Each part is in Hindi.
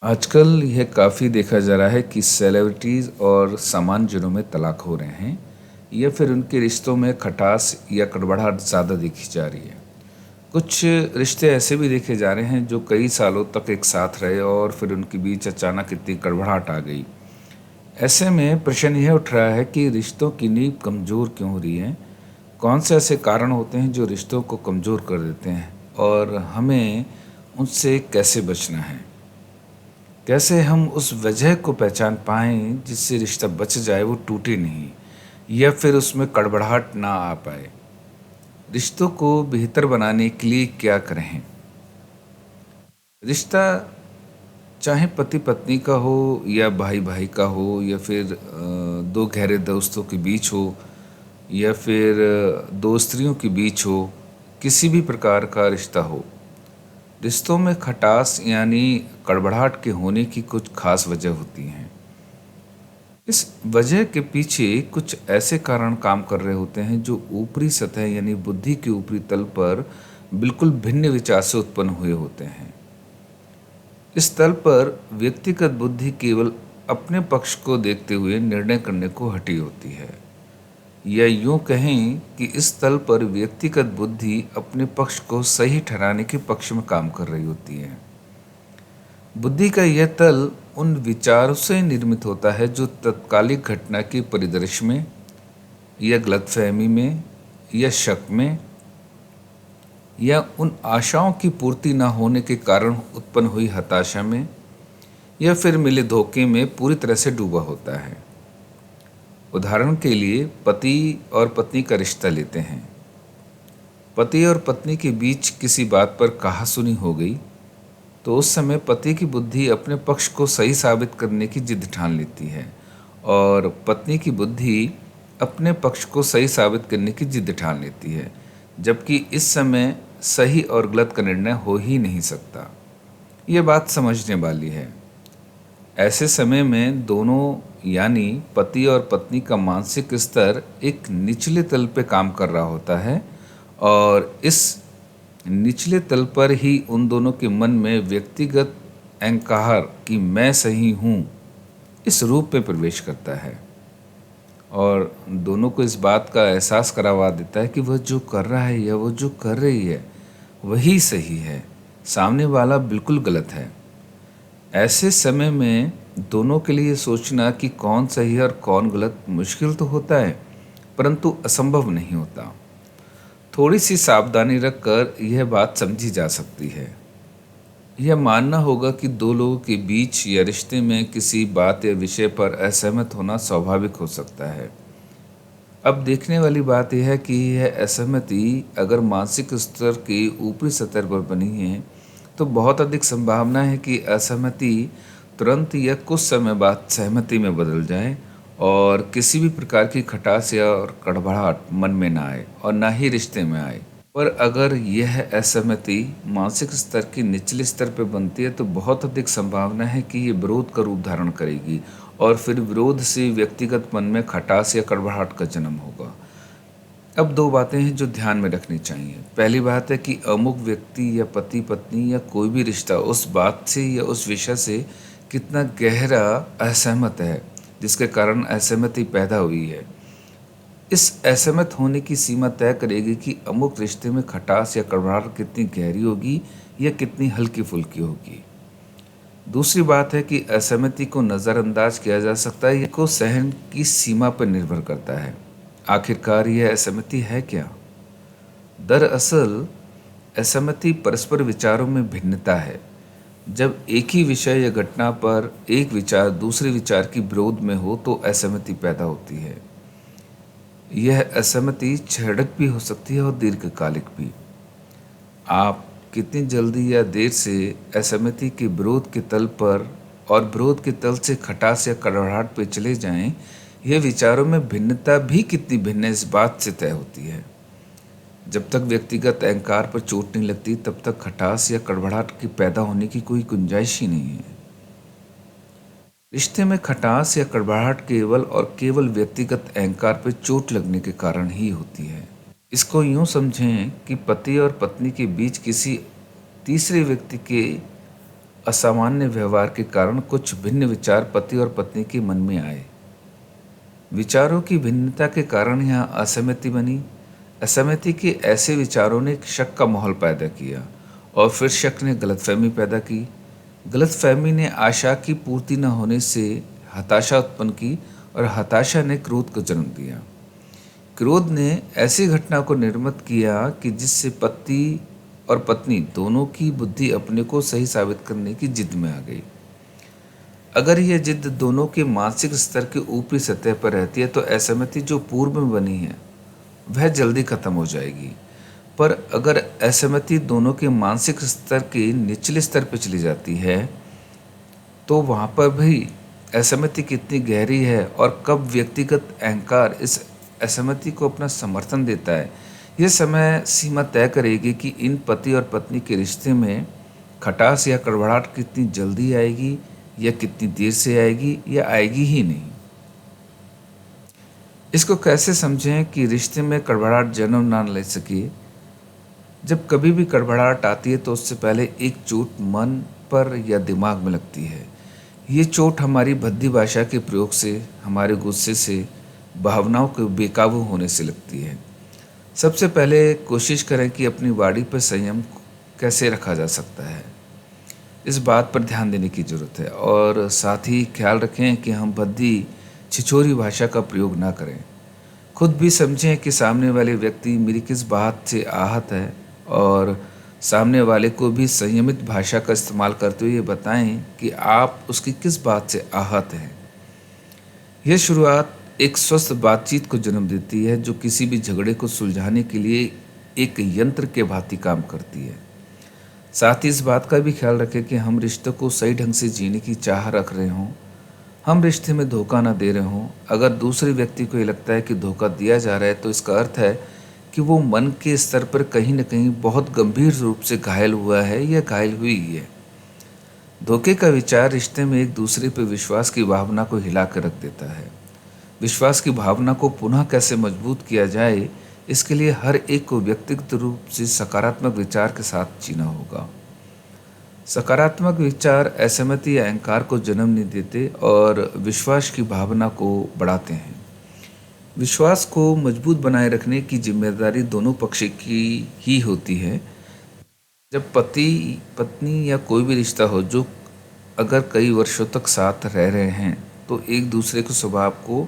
आजकल यह काफ़ी देखा जा रहा है कि सेलिब्रिटीज़ और सामान्य में तलाक हो रहे हैं या फिर उनके रिश्तों में खटास या कड़वाहट ज़्यादा देखी जा रही है। कुछ रिश्ते ऐसे भी देखे जा रहे हैं जो कई सालों तक एक साथ रहे और फिर उनके बीच अचानक इतनी कड़वाहट आ गई। ऐसे में प्रश्न यह उठ रहा है कि रिश्तों की नींव कमज़ोर क्यों हो रही है? कौन से ऐसे कारण होते हैं जो रिश्तों को कमज़ोर कर देते हैं और हमें उनसे कैसे बचना है? कैसे हम उस वजह को पहचान पाएँ जिससे रिश्ता बच जाए, वो टूटे नहीं या फिर उसमें कड़वाहट ना आ पाए? रिश्तों को बेहतर बनाने के लिए क्या करें? रिश्ता चाहे पति-पत्नी का हो या भाई-भाई का हो या फिर 2 गहरे दोस्तों के बीच हो या फिर 2 स्त्रियों के बीच हो, किसी भी प्रकार का रिश्ता हो। रिश्तों में खटास यानी कड़वाहट के होने की कुछ खास वजह होती हैं। इस वजह के पीछे कुछ ऐसे कारण काम कर रहे होते हैं जो ऊपरी सतह यानी बुद्धि के ऊपरी तल पर बिल्कुल भिन्न विचार से उत्पन्न हुए होते हैं। इस तल पर व्यक्तिगत बुद्धि केवल अपने पक्ष को देखते हुए निर्णय करने को हटी होती है, या यूं कहें कि इस तल पर व्यक्तिगत बुद्धि अपने पक्ष को सही ठहराने के पक्ष में काम कर रही होती है। बुद्धि का यह तल उन विचारों से निर्मित होता है जो तत्कालिक घटना के परिदृश्य में या गलतफहमी में या शक में या उन आशाओं की पूर्ति न होने के कारण उत्पन्न हुई हताशा में या फिर मिले धोखे में पूरी तरह से डूबा होता है। उदाहरण के लिए पति और पत्नी का रिश्ता लेते हैं। पति और पत्नी के बीच किसी बात पर कहासुनी हो गई तो उस समय पति की बुद्धि अपने पक्ष को सही साबित करने की जिद ठान लेती है और पत्नी की बुद्धि अपने पक्ष को सही साबित करने की जिद ठान लेती है, जबकि इस समय सही और गलत का निर्णय हो ही नहीं सकता। ये बात समझने वाली है। ऐसे समय में दोनों यानी पति और पत्नी का मानसिक स्तर एक निचले तल पे काम कर रहा होता है और इस निचले तल पर ही उन दोनों के मन में व्यक्तिगत अहंकार कि मैं सही हूँ इस रूप में प्रवेश करता है और दोनों को इस बात का एहसास करवा देता है कि वह जो कर रहा है या वह जो कर रही है वही सही है, सामने वाला बिल्कुल गलत है। ऐसे समय में दोनों के लिए सोचना कि कौन सही है और कौन गलत मुश्किल तो होता है, परंतु असंभव नहीं होता। थोड़ी सी सावधानी रखकर यह बात समझी जा सकती है। यह मानना होगा कि दो लोगों के बीच या रिश्ते में किसी बात या विषय पर असहमत होना स्वाभाविक हो सकता है। अब देखने वाली बात यह है कि यह असहमति अगर मानसिक स्तर के ऊपरी स्तर पर बनी है तो बहुत अधिक संभावना है कि असहमति तुरंत या कुछ समय बाद सहमति में बदल जाए और किसी भी प्रकार की खटास या और कड़वाहट मन में ना आए और ना ही रिश्ते में आए। पर अगर यह असहमति मानसिक स्तर के निचले स्तर पर बनती है तो बहुत अधिक संभावना है कि ये विरोध का रूप धारण करेगी और फिर विरोध से व्यक्तिगत मन में खटास या कड़वाहट का जन्म होगा। अब दो बातें हैं जो ध्यान में रखनी चाहिए। पहली बात है कि अमुक व्यक्ति या पति पत्नी या कोई भी रिश्ता उस बात से या उस विषय से कितना गहरा असहमत है जिसके कारण असहमति पैदा हुई है। इस असहमत होने की सीमा तय करेगी कि अमुक रिश्ते में खटास या कड़वाहट कितनी गहरी होगी या कितनी हल्की फुल्की होगी। दूसरी बात है कि असहमति को नज़रअंदाज किया जा सकता है, को सहन की सीमा पर निर्भर करता है। आखिरकार यह असहमति है क्या? दरअसल असहमति परस्पर विचारों में भिन्नता है। जब एक ही विषय या घटना पर एक विचार दूसरे विचार की विरोध में हो तो असहमति पैदा होती है। यह असहमति क्षणिक भी हो सकती है और दीर्घकालिक भी। आप कितनी जल्दी या देर से असहमति के विरोध के तल पर और विरोध के तल से खटास या कड़वाहट पर चले जाएं, यह विचारों में भिन्नता भी कितनी भिन्न है इस बात से तय होती है। जब तक व्यक्तिगत अहंकार पर चोट नहीं लगती तब तक खटास या कड़वाहट के पैदा होने की कोई गुंजाइश ही नहीं है। रिश्ते में खटास या कड़वाहट केवल और केवल व्यक्तिगत अहंकार पर चोट लगने के कारण ही होती है। इसको यूं समझें कि पति और पत्नी के बीच किसी तीसरे व्यक्ति के असामान्य व्यवहार के कारण कुछ भिन्न विचार पति और पत्नी के मन में आए। विचारों की भिन्नता के कारण यहाँ असहमति बनी। असहमति के ऐसे विचारों ने एक शक का माहौल पैदा किया और फिर शक ने गलतफहमी पैदा की। गलतफहमी ने आशा की पूर्ति न होने से हताशा उत्पन्न की और हताशा ने क्रोध को जन्म दिया। क्रोध ने ऐसी घटना को निर्मित किया कि जिससे पति और पत्नी दोनों की बुद्धि अपने को सही साबित करने की जिद में आ गई। अगर यह जिद दोनों के मानसिक स्तर के ऊपरी सतह पर रहती है तो असहमति जो पूर्व में बनी है वह जल्दी खत्म हो जाएगी। पर अगर असहमति दोनों के मानसिक स्तर के निचले स्तर पर चली जाती है तो वहाँ पर भी असहमति कितनी गहरी है और कब व्यक्तिगत अहंकार इस असहमति को अपना समर्थन देता है, यह समय सीमा तय करेगी कि इन पति और पत्नी के रिश्ते में खटास या कड़वाहट कितनी जल्दी आएगी या कितनी देर से आएगी या आएगी ही नहीं। इसको कैसे समझें कि रिश्ते में कड़वाहट जन्म ना ले सके। जब कभी भी कड़वाहट आती है तो उससे पहले एक चोट मन पर या दिमाग में लगती है। ये चोट हमारी भद्दी भाषा के प्रयोग से, हमारे गुस्से से, भावनाओं के बेकाबू होने से लगती है। सबसे पहले कोशिश करें कि अपनी वाणी पर संयम कैसे रखा जा सकता है, इस बात पर ध्यान देने की ज़रूरत है और साथ ही ख्याल रखें कि हम भद्दी छिछोरी भाषा का प्रयोग ना करें। खुद भी समझें कि सामने वाले व्यक्ति मेरी किस बात से आहत है और सामने वाले को भी संयमित भाषा का इस्तेमाल करते हुए ये बताएं कि आप उसकी किस बात से आहत हैं। यह शुरुआत एक स्वस्थ बातचीत को जन्म देती है जो किसी भी झगड़े को सुलझाने के लिए एक यंत्र के भांति काम करती है। साथ ही इस बात का भी ख्याल रखें कि हम रिश्ते को सही ढंग से जीने की चाह रख रहे हों, हम रिश्ते में धोखा ना दे रहे हों। अगर दूसरे व्यक्ति को ये लगता है कि धोखा दिया जा रहा है तो इसका अर्थ है कि वो मन के स्तर पर कहीं न कहीं बहुत गंभीर रूप से घायल हुआ है या घायल हुई है। धोखे का विचार रिश्ते में एक दूसरे पर विश्वास की भावना को हिला कर रख देता है। विश्वास की भावना को पुनः कैसे मजबूत किया जाए, इसके लिए हर एक को व्यक्तिगत रूप से सकारात्मक विचार के साथ जीना होगा। सकारात्मक विचार असहमति या अहंकार को जन्म नहीं देते और विश्वास की भावना को बढ़ाते हैं। विश्वास को मजबूत बनाए रखने की जिम्मेदारी दोनों पक्ष की ही होती है। जब पति पत्नी या कोई भी रिश्ता हो जो अगर कई वर्षों तक साथ रह रहे हैं तो एक दूसरे के स्वभाव को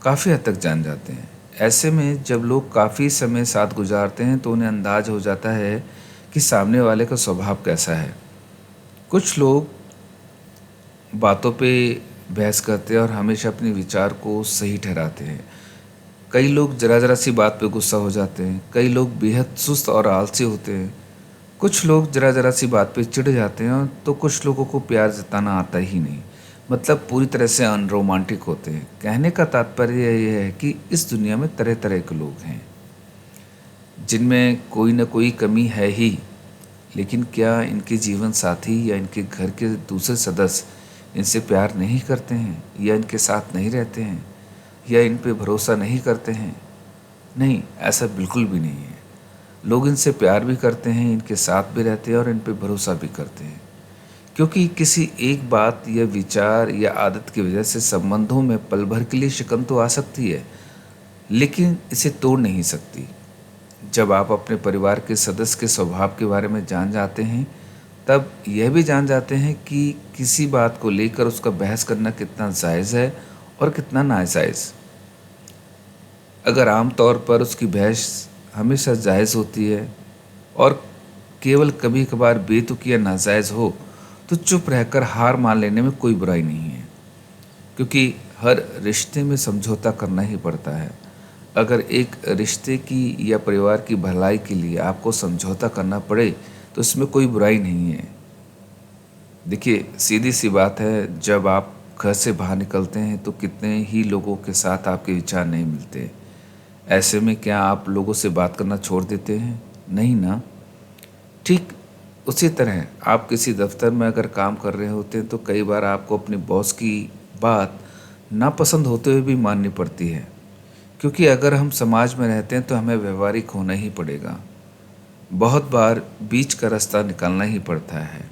काफ़ी हद तक जान जाते हैं। ऐसे में जब लोग काफ़ी समय साथ गुजारते हैं तो उन्हें अंदाज हो जाता है कि सामने वाले का स्वभाव कैसा है। कुछ लोग बातों पे बहस करते हैं और हमेशा अपने विचार को सही ठहराते हैं। कई लोग ज़रा सी बात पे गुस्सा हो जाते हैं। कई लोग बेहद सुस्त और आलसी होते हैं। कुछ लोग ज़रा सी बात पे चिढ़ जाते हैं तो कुछ लोगों को प्यार जताना आता ही नहीं, मतलब पूरी तरह से अनरोमांटिक होते हैं। कहने का तात्पर्य यह है कि इस दुनिया में तरह तरह के लोग हैं जिनमें कोई न कोई कमी है ही, लेकिन क्या इनके जीवन साथी या इनके घर के दूसरे सदस्य इनसे प्यार नहीं करते हैं या इनके साथ नहीं रहते हैं या इन पे भरोसा नहीं करते हैं? नहीं, ऐसा बिल्कुल भी नहीं है। लोग इनसे प्यार भी करते हैं, इनके साथ भी रहते हैं और इन पे भरोसा भी करते हैं, क्योंकि किसी एक बात या विचार या आदत की वजह से संबंधों में पल भर के लिए शिकन तो आ सकती है, लेकिन इसे तोड़ नहीं सकती। जब आप अपने परिवार के सदस्य के स्वभाव के बारे में जान जाते हैं तब यह भी जान जाते हैं कि किसी बात को लेकर उसका बहस करना कितना जायज़ है और कितना नाजायज़। अगर आम तौर पर उसकी बहस हमेशा जायज़ होती है और केवल कभी कभार बेतुकी या नाजायज़ हो तो चुप रहकर हार मान लेने में कोई बुराई नहीं है, क्योंकि हर रिश्ते में समझौता करना ही पड़ता है। अगर एक रिश्ते की या परिवार की भलाई के लिए आपको समझौता करना पड़े तो इसमें कोई बुराई नहीं है। देखिए, सीधी सी बात है, जब आप घर से बाहर निकलते हैं तो कितने ही लोगों के साथ आपके विचार नहीं मिलते। ऐसे में क्या आप लोगों से बात करना छोड़ देते हैं? नहीं ना। ठीक उसी तरह आप किसी दफ्तर में अगर काम कर रहे होते हैं तो कई बार आपको अपने बॉस की बात नापसंद होते हुए भी माननी पड़ती है, क्योंकि अगर हम समाज में रहते हैं तो हमें व्यवहारिक होना ही पड़ेगा। बहुत बार बीच का रास्ता निकालना ही पड़ता है।